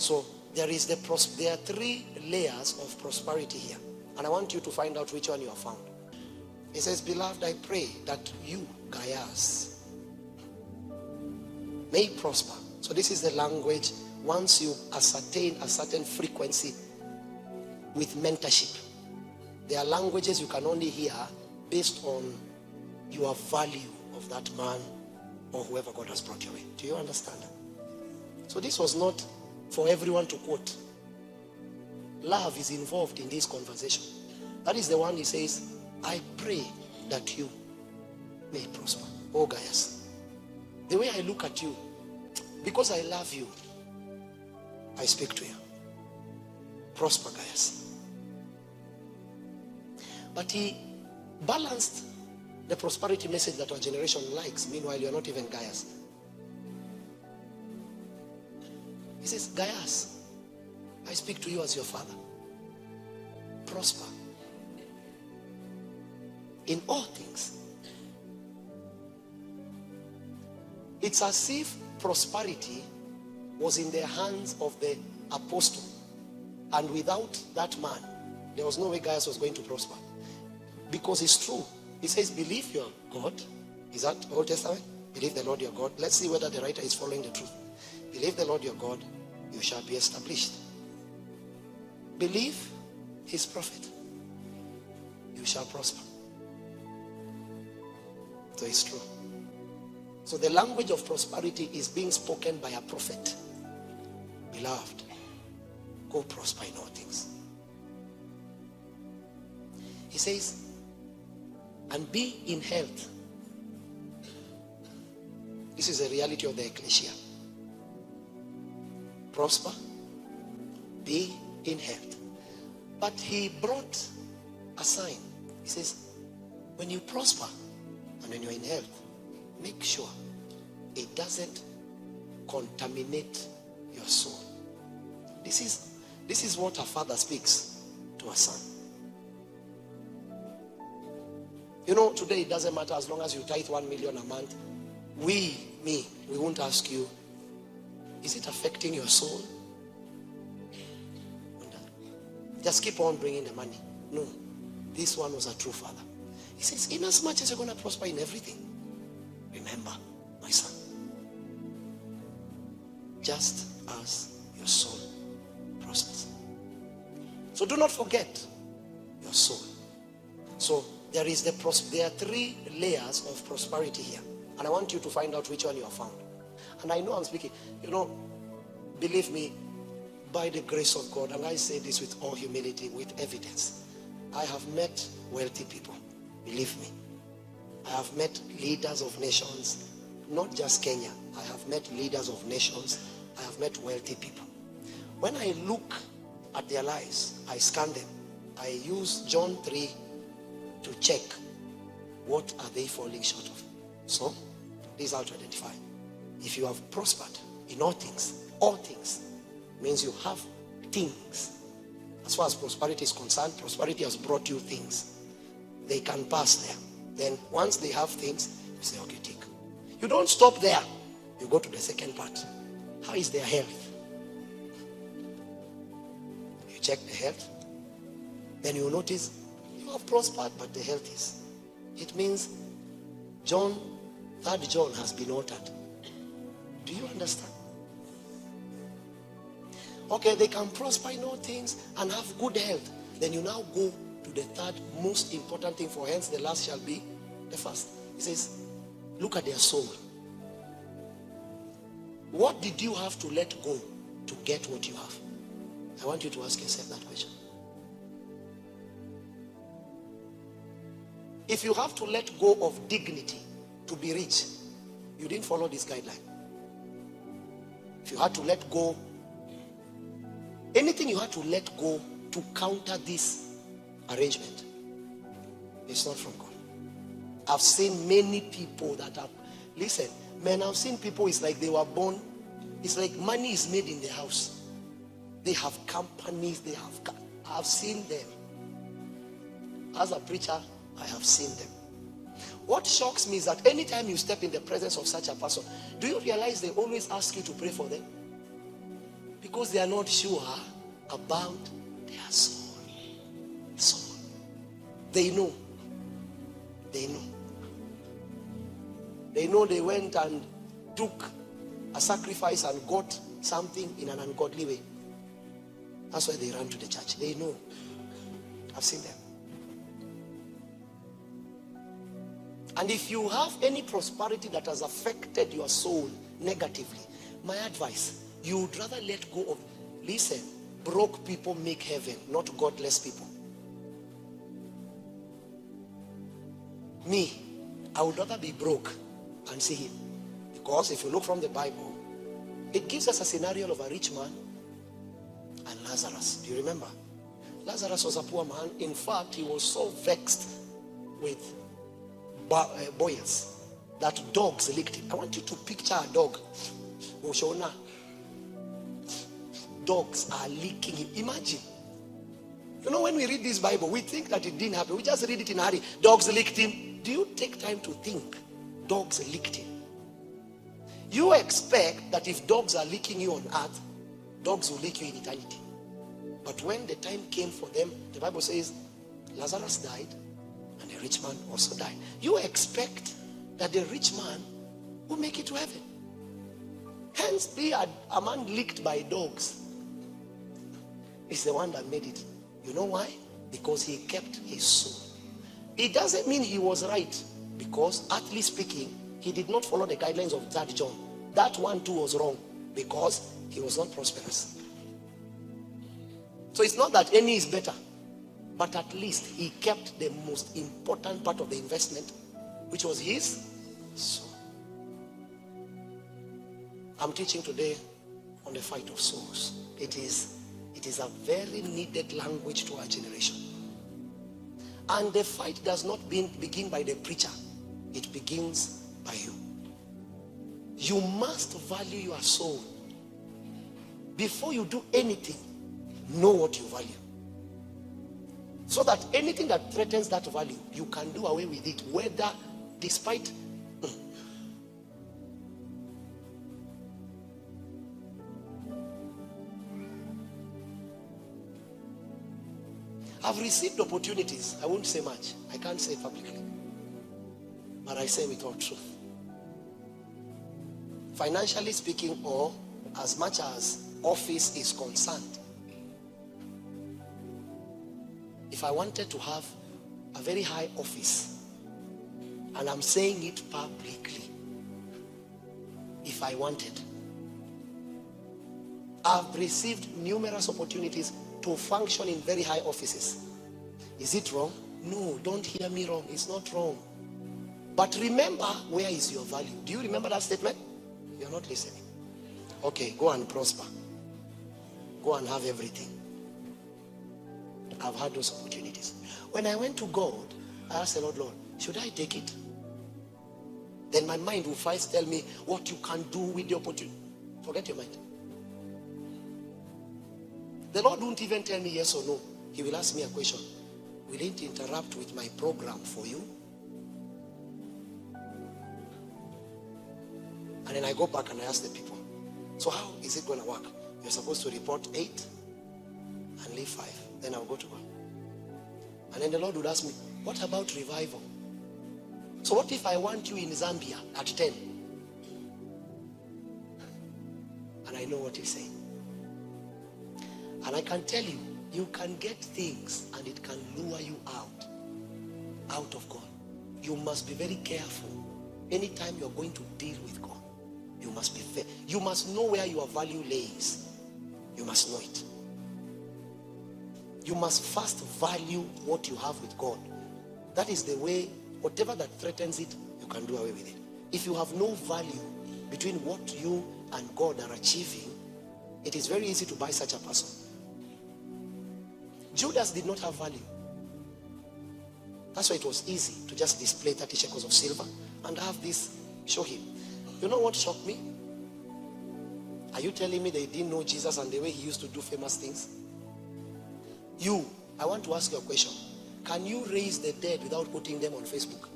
So there are three layers of prosperity here. And I want you to find out which one you have found. It says, beloved, I pray that you, Gaius, may prosper. So this is the language once you ascertain a certain frequency with mentorship. There are languages you can only hear based on your value of that man or whoever God has brought your way. Do you understand? So this was not for everyone to quote. Love is involved in this conversation. That is the one he says, I pray that you may prosper. Oh, Gaius, the way I look at you, because I love you, I speak to you. Prosper, Gaius. But he balanced the prosperity message that our generation likes. Meanwhile, you're not even Gaius. He says, Gaius, I speak to you as your father. Prosper in all things. It's as if prosperity was in the hands of the apostle, and without that man there was no way Gaius was going to prosper, because it's true. He says, believe your God. Is that Old Testament? Believe the Lord your God. Let's see whether the writer is following the truth. Believe the Lord your God, you shall be established. Believe his prophet, you shall prosper. So it's true. So the language of prosperity is being spoken by a prophet. Beloved, go prosper in all things. He says, and be in health. This is a reality of the ecclesia. Prosper, be in health. But he brought a sign. He says, when you prosper and when you're in health, make sure it doesn't contaminate your soul. This is what a father speaks to a son. You know, today it doesn't matter as long as you tithe 1 million a month. We won't ask you, is it affecting your soul? Just keep on bringing the money. No, this one was a true father. He says, in as much as you're going to prosper in everything, remember, my son, just as your soul prospers. So do not forget your soul. So there are three layers of prosperity here. And I want you to find out which one you have found. And I know I'm speaking, believe me, by the grace of God, and I say this with all humility, with evidence, I have met wealthy people. Believe me. I have met leaders of nations, not just Kenya. I have met leaders of nations. I have met wealthy people. When I look at their lives, I scan them. I use John 3 to check what are they falling short of. So, this is how to identify. If you have prospered in all things means you have things. As far as prosperity is concerned, prosperity has brought you things. They can pass there. Then once they have things, you say, okay, tick. You don't stop there. You go to the second part. How is their health? You check the health. Then you notice you have prospered, but the health is. It means 3rd John has been altered. Do you understand? Okay, they can prosper in all things and have good health. Then you now go to the third most important thing, for hence the last shall be the first. He says, look at their soul. What did you have to let go to get what you have? I want you to ask yourself that question. If you have to let go of dignity to be rich, you didn't follow this guideline. If you had to let go, anything you had to let go to counter this arrangement, it's not from God. I've seen many people that have, listen, man, I've seen people, it's like they were born, it's like money is made in their house. They have companies, I've seen them. As a preacher, I have seen them. What shocks me is that anytime you step in the presence of such a person, do you realize they always ask you to pray for them? Because they are not sure about their soul. Soul. They know. They know. They know they went and took a sacrifice and got something in an ungodly way. That's why they run to the church. They know. I've seen them. And if you have any prosperity that has affected your soul negatively, my advice, you would rather let go of. Listen, broke people make heaven, not godless people. Me, I would rather be broke and see him. Because if you look from the Bible, it gives us a scenario of a rich man and Lazarus. Do you remember? Lazarus was a poor man. In fact, he was so vexed with boils that dogs licked him. I want you to picture a dog. Dogs are licking him. Imagine. You know, when we read this Bible, we think that it didn't happen. We just read it in a hurry. Dogs licked him. Do you take time to think? Dogs licked him. You expect that if dogs are licking you on earth, dogs will lick you in eternity. But when the time came for them, the Bible says Lazarus died and the rich man also died. You expect that the rich man will make it to heaven. Hence, be a man licked by dogs is the one that made it. You know why? Because he kept his soul. It doesn't mean he was right, because earthly speaking, he did not follow the guidelines of that John. That one too was wrong, because he was not prosperous. So it's not that any is better, but at least he kept the most important part of the investment, which was his soul. I'm teaching today on the fight of souls. It is a very needed language to our generation. And the fight does not begin by the preacher. It begins by you. You must value your soul. Before you do anything, know what you value. So that anything that threatens that value, you can do away with it, whether despite. I've received opportunities. I won't say much. I can't say publicly. But I say with all truth. Financially speaking, or as much as office is concerned, if I wanted to have a very high office, and I'm saying it publicly, if I wanted, I've received numerous opportunities to function in very high offices. Is it wrong? No, don't hear me wrong. It's not wrong. But remember, where is your value? Do you remember that statement? You're not listening. Okay, go and prosper. Go and have everything. I've had those opportunities. When I went to God, I asked the Lord, should I take it? Then my mind will first tell me what you can do with the opportunity. Forget your mind. The Lord won't even tell me yes or no. He will ask me a question. Will it interrupt with my program for you? And then I go back and I ask the people, so how is it going to work? You're supposed to report 8 and leave 5. Then I'll go to God. And then the Lord would ask me, what about revival? So what if I want you in Zambia at 10? And I know what he's saying. And I can tell you, you can get things and it can lure you out of God. You must be very careful. Anytime you're going to deal with God, you must be fair. You must know where your value lays. You must know it. You must first value what you have with God. That is the way, whatever that threatens it, you can do away with it. If you have no value between what you and God are achieving, it is very easy to buy such a person. Judas did not have value. That's why it was easy to just display 30 shekels of silver and have this show him. You know what shocked me? Are you telling me they didn't know Jesus and the way he used to do famous things? I want to ask you a question. Can you raise the dead without putting them on Facebook?